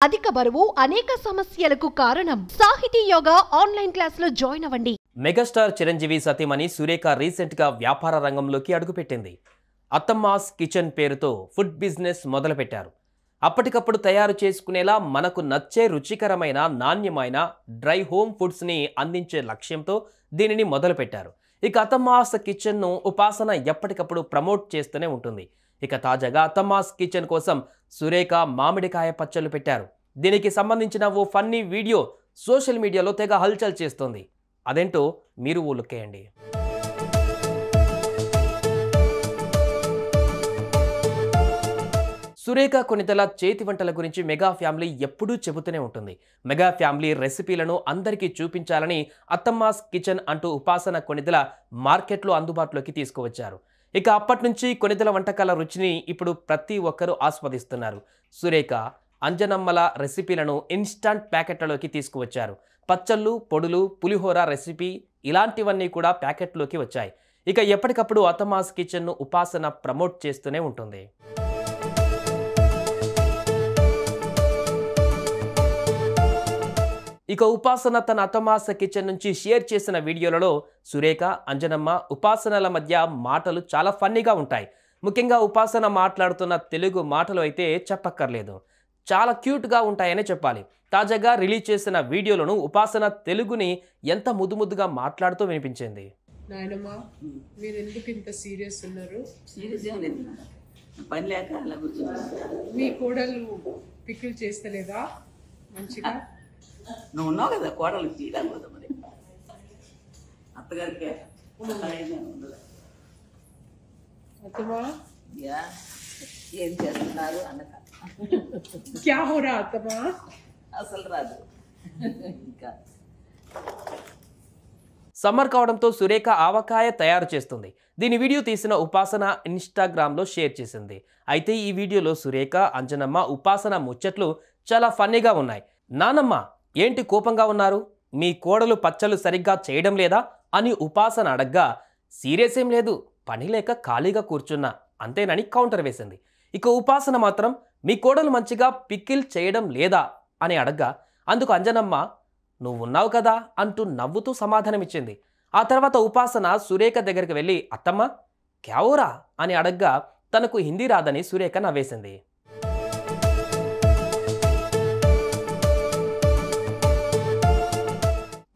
అధిక బరువు అనేక సమస్యలకు కారణం. సాహితీ యోగా ఆన్లైన్ క్లాసులో జాయిన్ అవ్వండి. మెగాస్టార్ చిరంజీవి సతీమణి సురేఖ రీసెంట్ గా వ్యాపార రంగంలోకి అడుగుపెట్టింది. అత్తమ్మాస్ కిచెన్ పేరుతో ఫుడ్ బిజినెస్ మొదలుపెట్టారు. అప్పటికప్పుడు తయారు చేసుకునేలా మనకు నచ్చే రుచికరమైన నాణ్యమైన డ్రై హోమ్ ఫుడ్స్ ని అందించే లక్ష్యంతో దీనిని మొదలుపెట్టారు. ఇక అత్తమ్మాస్ కిచెన్ ను ఉపాసన ఎప్పటికప్పుడు ప్రమోట్ చేస్తూనే ఉంటుంది. ఇక తాజాగా అత్తమ్మాస్ కిచెన్ కోసం సురేఖ మామిడికాయ పచ్చళ్ళు పెట్టారు. దీనికి సంబంధించిన ఓ ఫన్నీ వీడియో సోషల్ మీడియాలో తెగ హల్చల్ చేస్తోంది. అదేంటో మీరు ఊలుకేయండి. సురేఖ కొనితల చేతి వంటల గురించి మెగా ఫ్యామిలీ ఎప్పుడూ చెబుతూనే ఉంటుంది. మెగా ఫ్యామిలీ రెసిపీలను అందరికీ చూపించాలని అత్తమ్మాస్ కిచెన్ అంటూ ఉపాసన కొనితల మార్కెట్లో అందుబాటులోకి తీసుకువచ్చారు. ఇక అప్పటి నుంచి కొనితల వంటకాల రుచిని ఇప్పుడు ప్రతి ఒక్కరూ ఆస్వాదిస్తున్నారు. సురేఖ అంజనమ్మల రెసిపీలను ఇన్స్టాంట్ ప్యాకెట్లలోకి తీసుకువచ్చారు. పచ్చళ్ళు, పొడులు, పులిహోర రెసిపీ ఇలాంటివన్నీ కూడా ప్యాకెట్లోకి వచ్చాయి. ఇక ఎప్పటికప్పుడు అత్తమ్మాస్ కిచెన్ను ఉపాసన ప్రమోట్ చేస్తూనే ఉంటుంది. ఇక ఉపాసన తన అత్తమ్మాస్ కిచెన్ నుంచి షేర్ చేసిన వీడియోలలో సురేఖ, అంజనమ్మ, ఉపాసనల మధ్య మాటలు చాలా ఫన్నీగా ఉంటాయి. ముఖ్యంగా ఉపాసన మాట్లాడుతున్న తెలుగు మాటలు అయితే చెప్పక్కర్లేదు, చాలా క్యూట్గా ఉంటాయనే చెప్పాలి. తాజాగా రిలీజ్ చేసిన వీడియోలను ఉపాసన తెలుగుని ఎంత ముద్దుగా మాట్లాడుతూ వినిపించింది. నాయనమ్మ, మీరు ఎందుకు ఇంత సీరియస్ ఉన్నారు? పని లేక అలా కూర్చున్నాను. మీ కోడలు పికిల్ చేస్తలేదా మంచిగా? నువ్వు ఉన్నావు కదా కోడలు తీయలేకపోతా మరి అత్తగారికి అత్తమ్మా ఏం చేస్తున్నారు అనక క్యా హో రా అత్తమ్మా? అసలు రాదు. ఇంకా సమ్మర్ కావడంతో సురేఖ ఆవకాయ తయారు చేస్తుంది. దీని వీడియో తీసిన ఉపాసన ఇన్స్టాగ్రామ్లో షేర్ చేసింది. అయితే ఈ వీడియోలో సురేఖ, అంజనమ్మ, ఉపాసన ముచ్చట్లు చాలా ఫన్నీగా ఉన్నాయి. నానమ్మ, ఏంటి కోపంగా ఉన్నారు? మీ కోడలు పచ్చళ్ళు సరిగ్గా చేయడం లేదా అని ఉపాసన అడగ్గా, సీరియస్ ఏం లేదు, పని లేక ఖాళీగా కూర్చున్నా అంతేనని కౌంటర్ వేసింది. ఇక ఉపాసన మాత్రం మీ కోడలు మంచిగా పికిల్ చేయడం లేదా అని అడగ్గా, అందుకు అంజనమ్మ నువ్వున్నావు కదా అంటూ నవ్వుతూ సమాధానమిచ్చింది. ఆ తర్వాత ఉపాసన సురేఖ దగ్గరికి వెళ్ళి, అత్తమ్మ క్యావోరా అని అడగ్గా తనకు హిందీ రాదని సురేఖ నవ్వేసింది.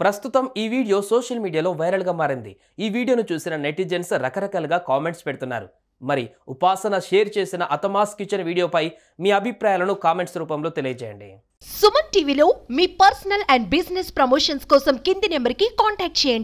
ప్రస్తుతం ఈ వీడియో సోషల్ మీడియాలో వైరల్గా మారింది. ఈ వీడియోను చూసిన నెటిజన్స్ రకరకాలుగా కామెంట్స్ పెడుతున్నారు. మరి ఉపాసన షేర్ చేసిన అత్తమ్మాస్ కిచెన్ వీడియోపై మీ అభిప్రాయాలను కామెంట్స్ రూపంలో తెలియజేయండి. సుమన్ టీవీలో మీ పర్సనల్ అండ్ బిజినెస్ ప్రమోషన్స్ కోసం కింది నెంబర్కి కాంటాక్ట్ చేయండి.